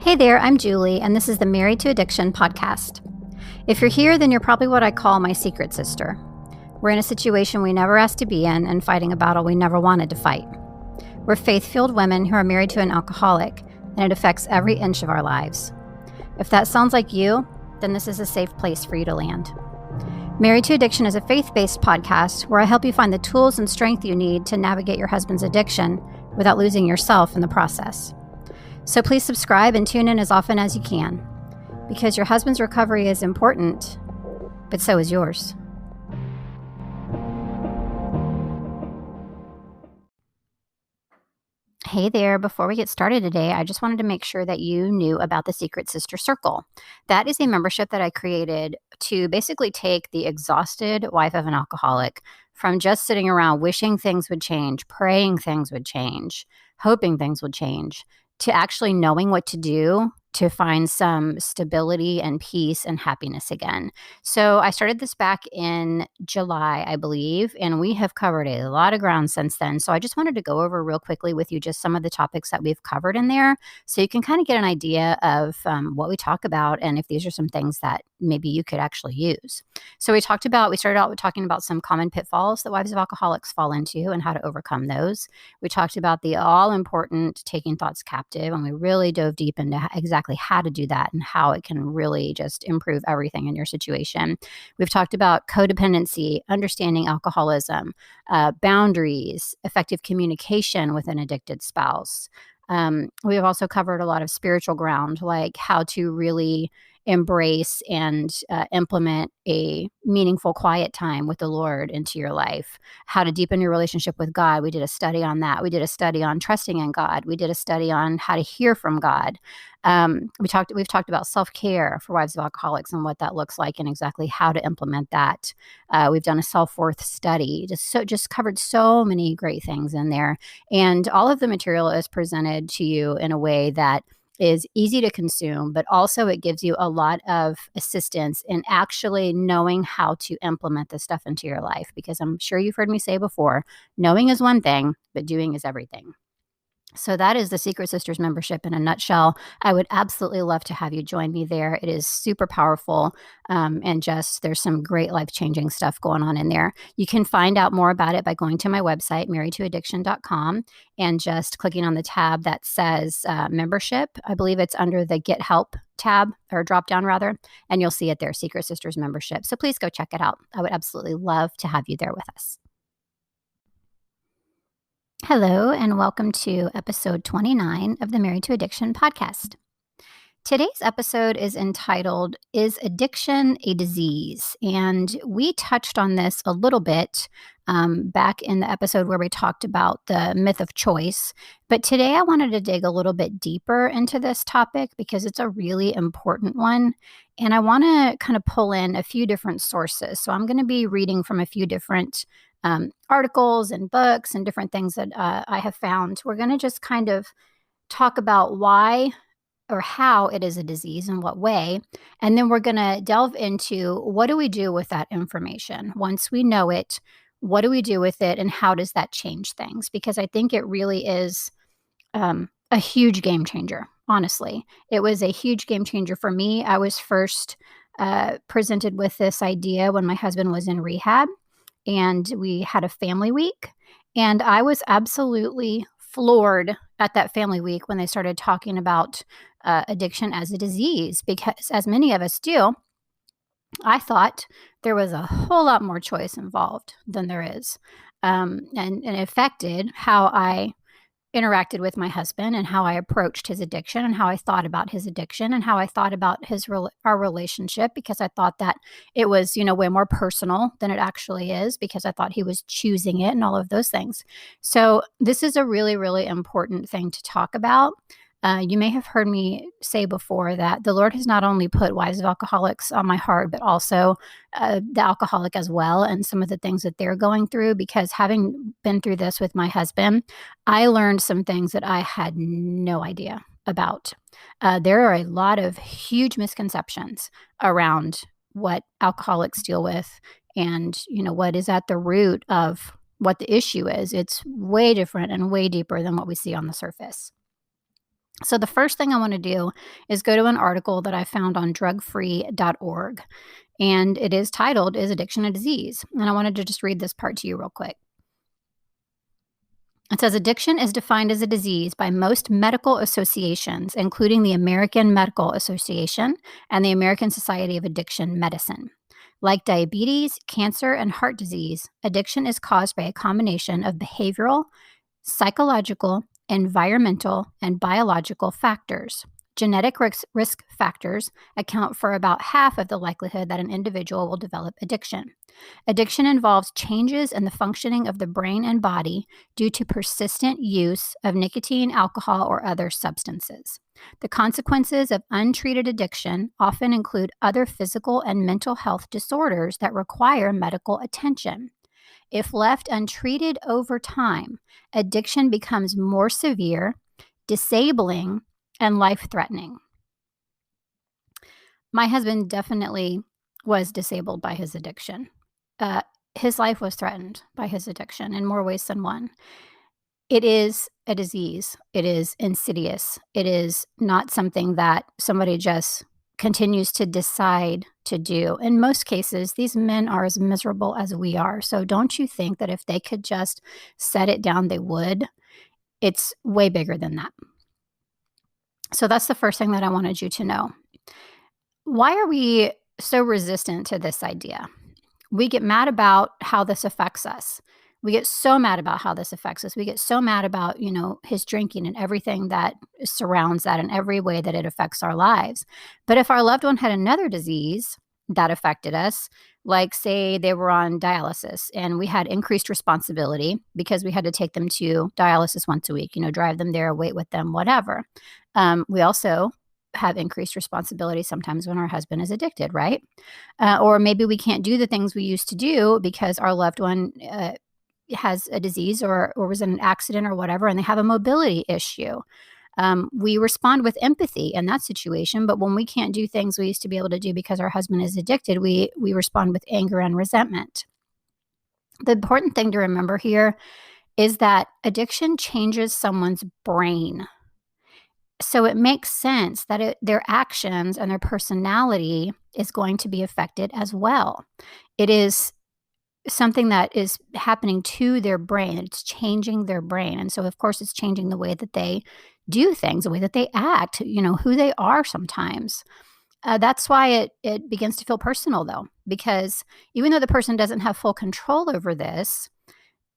Hey there, I'm Julie, and this is the Married to Addiction podcast. If you're here, then you're probably what I call my secret sister. We're in a situation we never asked to be in and fighting a battle we never wanted to fight. We're faith-filled women who are married to an alcoholic, and it affects every inch of our lives. If that sounds like you, then this is a safe place for you to land. Married to Addiction is a faith-based podcast where I help you find the tools and strength you need to navigate your husband's addiction without losing yourself in the process. So please subscribe and tune in as often as you can, because your husband's recovery is important, but so is yours. Hey there, before we get started today, I just wanted to make sure that you knew about the Secret Sister Circle. That is a membership that I created to basically take the exhausted wife of an alcoholic from just sitting around wishing things would change, praying things would change, hoping things would change, to actually knowing what to do to find some stability and peace and happiness again. So I started this back in July, I believe, and we have covered a lot of ground since then. So I just wanted to go over real quickly with you just some of the topics that we've covered in there so you can kind of get an idea of what we talk about and if these are some things that maybe you could actually use. So we started out with talking about some common pitfalls that wives of alcoholics fall into and how to overcome those. We talked about the all-important taking thoughts captive, and we really dove deep into exactly how to do that and how it can really just improve everything in your situation. We've talked about codependency, understanding alcoholism, boundaries, effective communication with an addicted spouse. We have also covered a lot of spiritual ground, like how to really embrace and implement a meaningful quiet time with the Lord into your life, how to deepen your relationship with God. We did a study on that. We did a study on trusting in God. We did a study on how to hear from God. We've talked about self-care for wives of alcoholics and what that looks like and exactly how to implement that. We've done a self-worth study, just covered so many great things in there. And all of the material is presented to you in a way that is easy to consume, but also it gives you a lot of assistance in actually knowing how to implement this stuff into your life. Because I'm sure you've heard me say before, knowing is one thing, but doing is everything. So that is the Secret Sisters membership in a nutshell. I would absolutely love to have you join me there. It is super powerful, and just there's some great life-changing stuff going on in there. You can find out more about it by going to my website, marriedtoaddiction.com, and just clicking on the tab that says membership. I believe it's under the Get Help tab, or drop down rather, and you'll see it there, Secret Sisters membership. So please go check it out. I would absolutely love to have you there with us. Hello, and welcome to episode 29 of the Married to Addiction podcast. Today's episode is entitled, Is Addiction a Disease? And we touched on this a little bit back in the episode where we talked about the myth of choice. But today I wanted to dig a little bit deeper into this topic because it's a really important one. And I want to kind of pull in a few different sources. So I'm going to be reading from a few different articles and books and different things that I have found. We're going to just kind of talk about why or how it is a disease, in what way. And then we're going to delve into what do we do with that information? Once we know it, what do we do with it and how does that change things? Because I think it really is a huge game changer, honestly. It was a huge game changer for me. I was first presented with this idea when my husband was in rehab. And we had a family week, and I was absolutely floored at that family week when they started talking about addiction as a disease, because as many of us do, I thought there was a whole lot more choice involved than there is. And it affected how I interacted with my husband and how I approached his addiction and how I thought about his addiction and how I thought about our relationship, because I thought that it was, way more personal than it actually is, because I thought he was choosing it and all of those things. So this is a really, really important thing to talk about. You may have heard me say before that the Lord has not only put wives of alcoholics on my heart, but also the alcoholic as well, and some of the things that they're going through, because having been through this with my husband, I learned some things that I had no idea about. There are a lot of huge misconceptions around what alcoholics deal with and, what is at the root of what the issue is. It's way different and way deeper than what we see on the surface. So, the first thing I want to do is go to an article that I found on drugfree.org, and it is titled, Is Addiction a Disease? And I wanted to just read this part to you real quick. It says addiction is defined as a disease by most medical associations, including the American Medical Association and the American Society of Addiction Medicine. Like diabetes, cancer, and heart disease, addiction is caused by a combination of behavioral, psychological, environmental, and biological factors. Genetic risk factors account for about half of the likelihood that an individual will develop addiction. Addiction involves changes in the functioning of the brain and body due to persistent use of nicotine, alcohol, or other substances. The consequences of untreated addiction often include other physical and mental health disorders that require medical attention. If left untreated over time, addiction becomes more severe, disabling, and life-threatening. My husband definitely was disabled by his addiction. Uh, his life was threatened by his addiction in more ways than one. It is a disease. It is insidious. It is not something that somebody just continues to decide to do. In most cases, these men are as miserable as we are. So don't you think that if they could just set it down, they would? It's way bigger than that. So that's the first thing that I wanted you to know. Why are we so resistant to this idea? We get mad about how this affects us. We get so mad about how this affects us. We get so mad about, his drinking and everything that surrounds that in every way that it affects our lives. But if our loved one had another disease that affected us, like say they were on dialysis and we had increased responsibility because we had to take them to dialysis once a week, drive them there, wait with them, whatever. We also have increased responsibility sometimes when our husband is addicted, right? Or maybe we can't do the things we used to do because our loved one has a disease or was in an accident or whatever, and they have a mobility issue. We respond with empathy in that situation, but when we can't do things we used to be able to do because our husband is addicted, we respond with anger and resentment. The important thing to remember here is that addiction changes someone's brain. So it makes sense that their actions and their personality is going to be affected as well. It is something that is happening to their brain. It's changing their brain. And so, of course, it's changing the way that they do things, the way that they act, who they are sometimes. That's why it begins to feel personal, though, because even though the person doesn't have full control over this,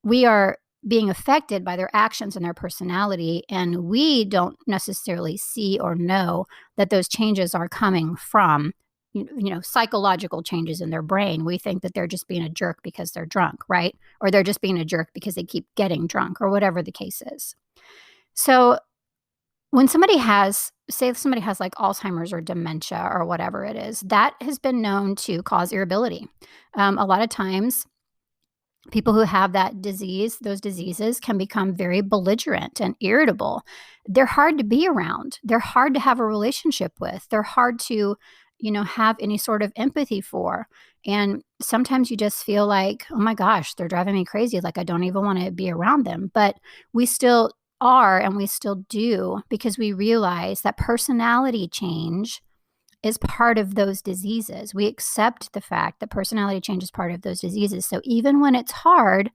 we are being affected by their actions and their personality, and we don't necessarily see or know that those changes are coming from psychological changes in their brain. We think that they're just being a jerk because they're drunk, right? Or they're just being a jerk because they keep getting drunk, or whatever the case is. So when somebody has like Alzheimer's or dementia or whatever it is, that has been known to cause irritability. A lot of times people who have that disease, those diseases can become very belligerent and irritable. They're hard to be around. They're hard to have a relationship with. They're hard to, have any sort of empathy for. And sometimes you just feel like, oh my gosh, they're driving me crazy. Like I don't even want to be around them. But we still are, and we still do, because we realize that personality change is part of those diseases. We accept the fact that personality change is part of those diseases. So even when it's hard,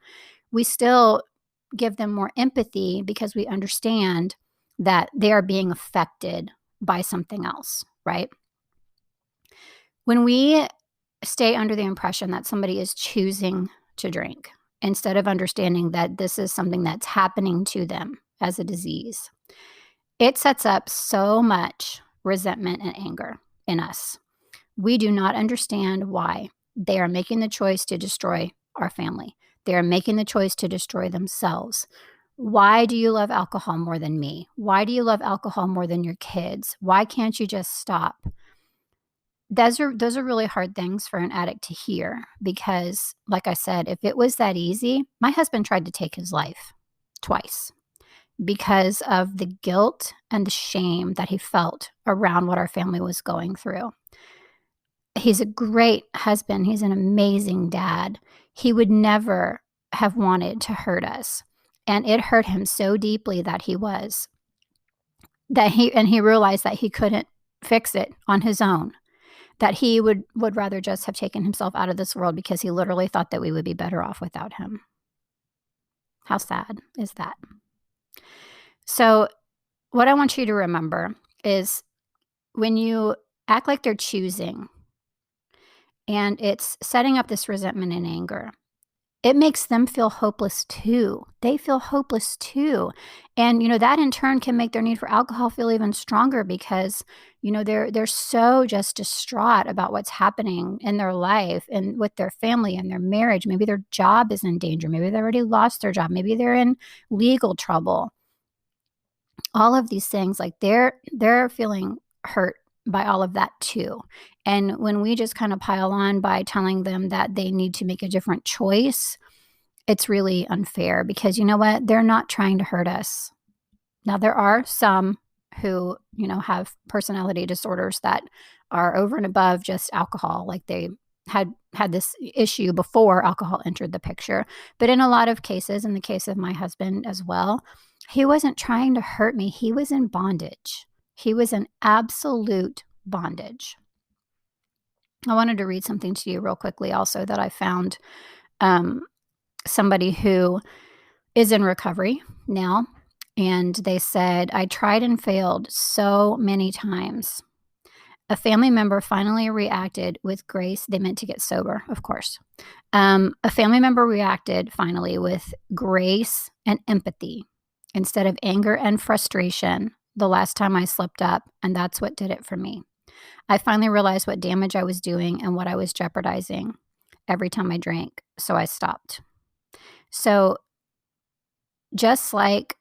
we still give them more empathy because we understand that they are being affected by something else, right? When we stay under the impression that somebody is choosing to drink instead of understanding that this is something that's happening to them as a disease, it sets up so much resentment and anger in us. We do not understand why they are making the choice to destroy our family. They are making the choice to destroy themselves. Why do you love alcohol more than me? Why do you love alcohol more than your kids? Why can't you just stop? Those are really hard things for an addict to hear because, like I said, if it was that easy, my husband tried to take his life twice because of the guilt and the shame that he felt around what our family was going through. He's a great husband. He's an amazing dad. He would never have wanted to hurt us. And it hurt him so deeply that he was he realized that he couldn't fix it on his own, that he would rather just have taken himself out of this world because he literally thought that we would be better off without him. How sad is that? So, what I want you to remember is when you act like they're choosing and it's setting up this resentment and anger, it makes them feel hopeless too. They feel hopeless too. And that in turn can make their need for alcohol feel even stronger because they're so just distraught about what's happening in their life and with their family and their marriage. Maybe their job is in danger. Maybe they already lost their job. Maybe they're in legal trouble. All of these things, like they're feeling hurt by all of that too. And when we just kind of pile on by telling them that they need to make a different choice, it's really unfair because you know what? They're not trying to hurt us. Now, there are some who, have personality disorders that are over and above just alcohol, like they had this issue before alcohol entered the picture. But in a lot of cases, in the case of my husband as well, he wasn't trying to hurt me. He was in bondage. He was in absolute bondage. I wanted to read something to you real quickly also that I found. Somebody who is in recovery now, and they said, I tried and failed so many times. A family member finally reacted with grace. They meant to get sober, of course. A family member reacted finally with grace and empathy instead of anger and frustration the last time I slipped up, and that's what did it for me. I finally realized what damage I was doing and what I was jeopardizing every time I drank, so I stopped. So just like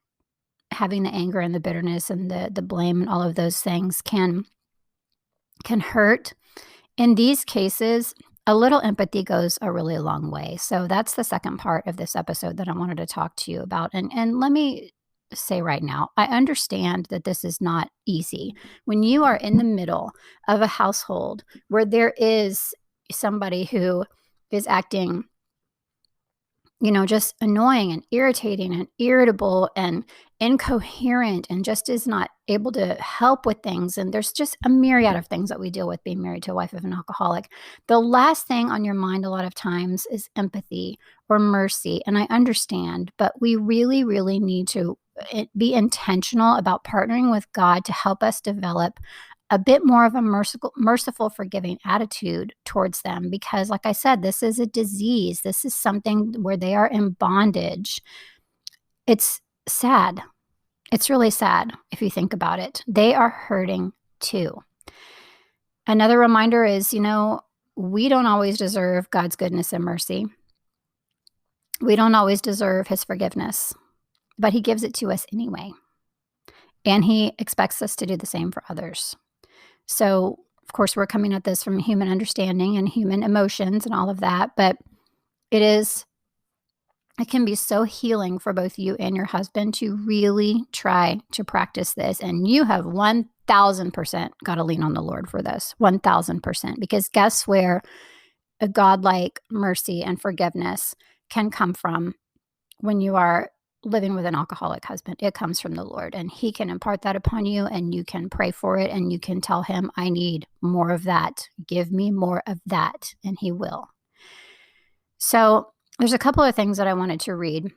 having the anger and the bitterness and the blame and all of those things can hurt, in these cases, a little empathy goes a really long way. So that's the second part of this episode that I wanted to talk to you about. And let me say right now, I understand that this is not easy. When you are in the middle of a household where there is somebody who is acting just annoying and irritating and irritable and incoherent and just is not able to help with things. And there's just a myriad of things that we deal with being married to a wife of an alcoholic. The last thing on your mind a lot of times is empathy or mercy. And I understand, but we really, really need to be intentional about partnering with God to help us develop a bit more of a merciful, forgiving attitude towards them. Because like I said, this is a disease. This is something where they are in bondage. It's sad. It's really sad if you think about it. They are hurting too. Another reminder is, we don't always deserve God's goodness and mercy. We don't always deserve his forgiveness, but he gives it to us anyway. And he expects us to do the same for others. So, of course, we're coming at this from human understanding and human emotions and all of that, but it can be so healing for both you and your husband to really try to practice this. And you have 1000% got to lean on the Lord for this, 1000%, because guess where a godlike mercy and forgiveness can come from when you are living with an alcoholic husband. It comes from the Lord, and he can impart that upon you, and you can pray for it, and you can tell him, I need more of that. Give me more of that, and he will. So there's a couple of things that I wanted to read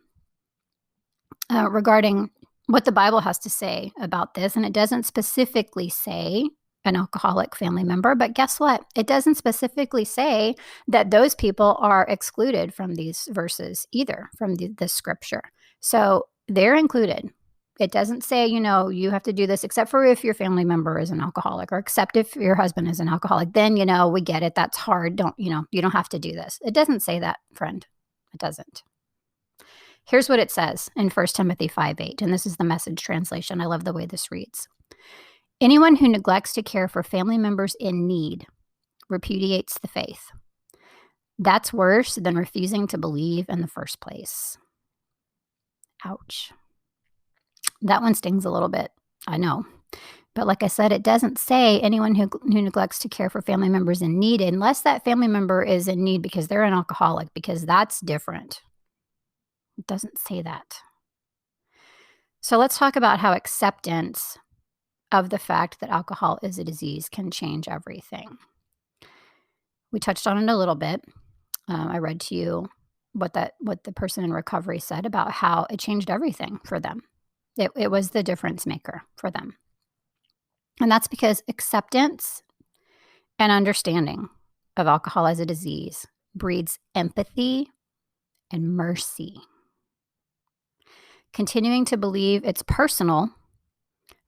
regarding what the Bible has to say about this, and it doesn't specifically say an alcoholic family member, but guess what? It doesn't specifically say that those people are excluded from these verses either, from the scripture. So they're included. It doesn't say, you have to do this except for if your family member is an alcoholic, or except if your husband is an alcoholic. Then, we get it. That's hard. You don't have to do this. It doesn't say that, friend. It doesn't. Here's what it says in 1 Timothy 5:8, and this is the Message translation. I love the way this reads. Anyone who neglects to care for family members in need repudiates the faith. That's worse than refusing to believe in the first place. Ouch. That one stings a little bit, I know. But like I said, it doesn't say anyone who neglects to care for family members in need, unless that family member is in need because they're an alcoholic, because that's different. It doesn't say that. So let's talk about how acceptance of the fact that alcohol is a disease can change everything. We touched on it a little bit. I read to you what the person in recovery said about how it changed everything for them. It was the difference maker for them. And that's because acceptance and understanding of alcohol as a disease breeds empathy and mercy. Continuing to believe it's personal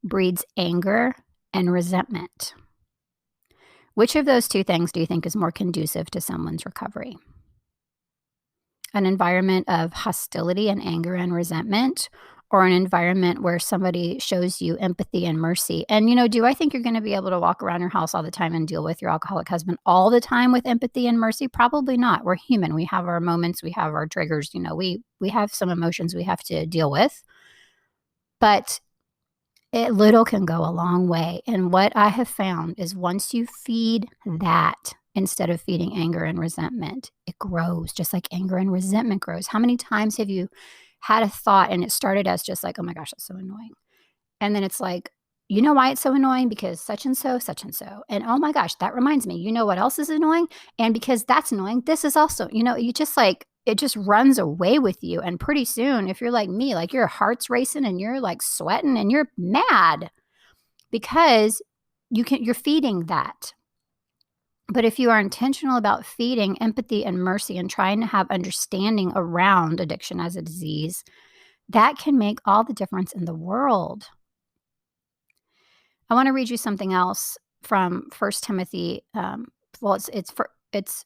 breeds anger and resentment. Which of those two things do you think is more conducive to someone's recovery? An environment of hostility and anger and resentment, or an environment where somebody shows you empathy and mercy? And, do I think you're going to be able to walk around your house all the time and deal with your alcoholic husband all the time with empathy and mercy? Probably not. We're human. We have our moments. We have our triggers. We have some emotions we have to deal with. But little can go a long way. And what I have found is once you feed that instead of feeding anger and resentment, it grows just like anger and resentment grows. How many times have you had a thought and it started as just like, oh my gosh, that's so annoying. And then it's like, you know why it's so annoying? Because such and so, such and so. And oh my gosh, that reminds me, you know what else is annoying? And because that's annoying, this is also, you just like, it just runs away with you. And pretty soon, if you're like me, like your heart's racing and you're like sweating and you're mad because you're feeding that. But if you are intentional about feeding empathy and mercy and trying to have understanding around addiction as a disease, that can make all the difference in the world. I want to read you something else from 1 Timothy. It's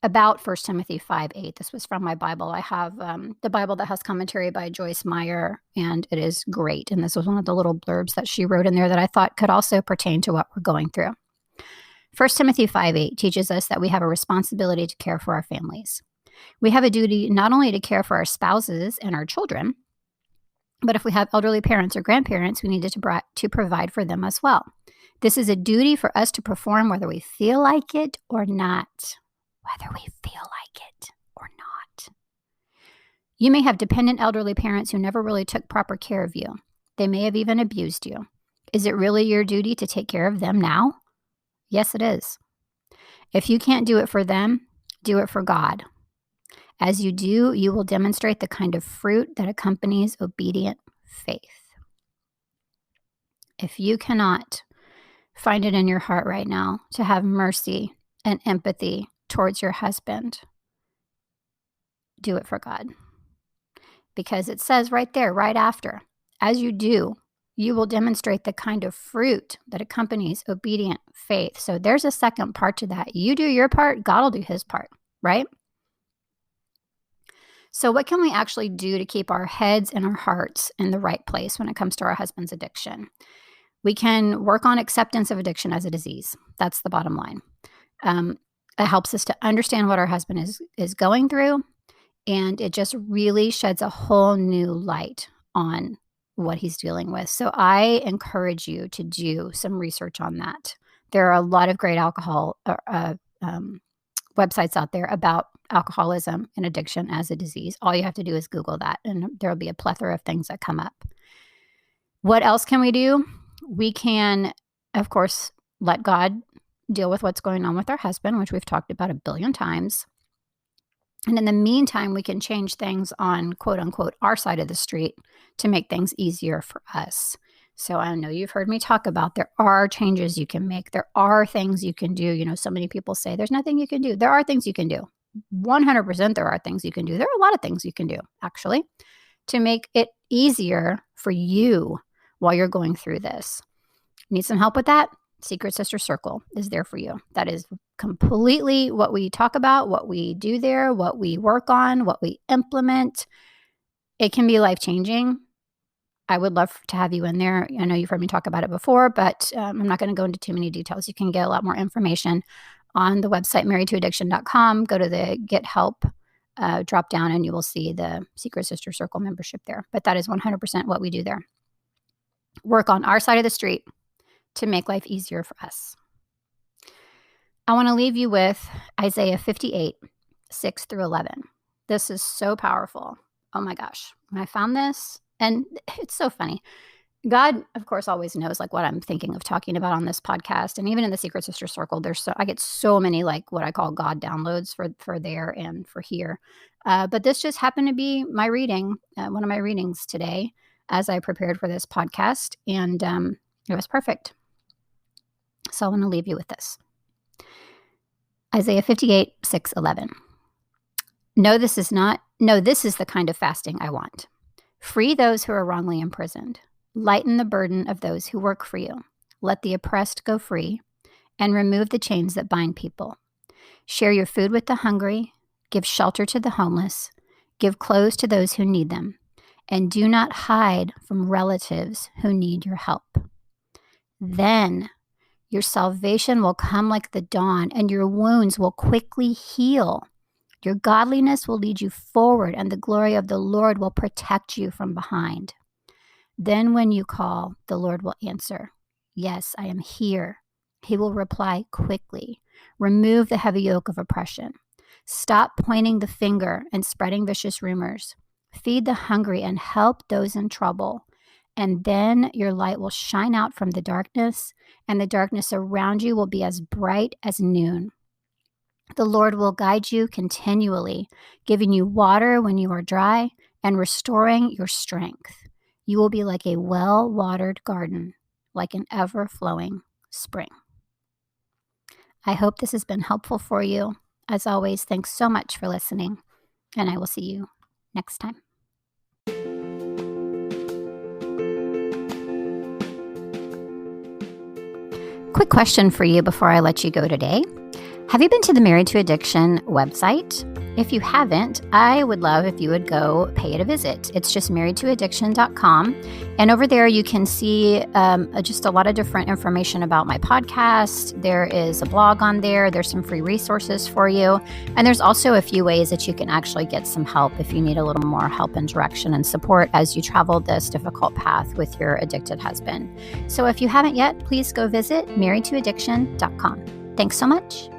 about 1 Timothy 5:8. This was from my Bible. I have the Bible that has commentary by Joyce Meyer, and it is great. And this was one of the little blurbs that she wrote in there that I thought could also pertain to what we're going through. 1 Timothy 5:8 teaches us that we have a responsibility to care for our families. We have a duty not only to care for our spouses and our children, but if we have elderly parents or grandparents, we need to provide for them as well. This is a duty for us to perform whether we feel like it or not. Whether we feel like it or not. You may have dependent elderly parents who never really took proper care of you. They may have even abused you. Is it really your duty to take care of them now? Yes, it is. If you can't do it for them, do it for God. As you do, you will demonstrate the kind of fruit that accompanies obedient faith. If you cannot find it in your heart right now to have mercy and empathy towards your husband, do it for God. Because it says right there, right after, as you do, you will demonstrate the kind of fruit that accompanies obedient faith. So there's a second part to that. You do your part, God will do his part, right? So what can we actually do to keep our heads and our hearts in the right place when it comes to our husband's addiction? We can work on acceptance of addiction as a disease. That's the bottom line. It helps us to understand what our husband is going through, and it just really sheds a whole new light on what he's dealing with. So I encourage you to do some research on that. There are a lot of great alcohol websites out there about alcoholism and addiction as a disease. All you have to do is Google that, and there'll be a plethora of things that come up. What else can we do? We can, of course, let God deal with what's going on with our husband, which we've talked about a billion times. And in the meantime, we can change things on, quote unquote, our side of the street to make things easier for us. So I know you've heard me talk about there are changes you can make. There are things you can do. So many people say there's nothing you can do. There are things you can do. 100% there are things you can do. There are a lot of things you can do, actually, to make it easier for you while you're going through this. Need some help with that? Secret Sister Circle is there for you. That is completely what we talk about, what we do there, what we work on, what we implement. It can be life-changing. I would love to have you in there. I know you've heard me talk about it before, but I'm not going to go into too many details. You can get a lot more information on the website, marriedtoaddiction.com. Go to the Get Help drop down, and you will see the Secret Sister Circle membership there. But that is 100% what we do there. Work on our side of the street to make life easier for us. I want to leave you with Isaiah 58, 6 through 11. This is so powerful. Oh my gosh. When I found this, and it's so funny. God, of course, always knows like what I'm thinking of talking about on this podcast, and even in the Secret Sister Circle, I get so many like what I call God downloads for there and for here. But this just happened to be my reading, one of my readings today, as I prepared for this podcast, and it was perfect. So I want to leave you with this: Isaiah 58, 6, 11. No, this is the kind of fasting I want. Free those who are wrongly imprisoned. Lighten the burden of those who work for you. Let the oppressed go free, and remove the chains that bind people. Share your food with the hungry. Give shelter to the homeless. Give clothes to those who need them. And do not hide from relatives who need your help. Then your salvation will come like the dawn, and your wounds will quickly heal. Your godliness will lead you forward, and the glory of the Lord will protect you from behind. Then when you call, the Lord will answer. Yes, I am here. He will reply quickly. Remove the heavy yoke of oppression. Stop pointing the finger and spreading vicious rumors. Feed the hungry and help those in trouble. And then your light will shine out from the darkness, and the darkness around you will be as bright as noon. The Lord will guide you continually, giving you water when you are dry and restoring your strength. You will be like a well-watered garden, like an ever-flowing spring. I hope this has been helpful for you. As always, thanks so much for listening, and I will see you next time. Quick question for you before I let you go today. Have you been to the Married to Addiction website? If you haven't, I would love if you would go pay it a visit. It's just marriedtoaddiction.com. And over there, you can see just a lot of different information about my podcast. There is a blog on there. There's some free resources for you. And there's also a few ways that you can actually get some help if you need a little more help and direction and support as you travel this difficult path with your addicted husband. So if you haven't yet, please go visit marriedtoaddiction.com. Thanks so much.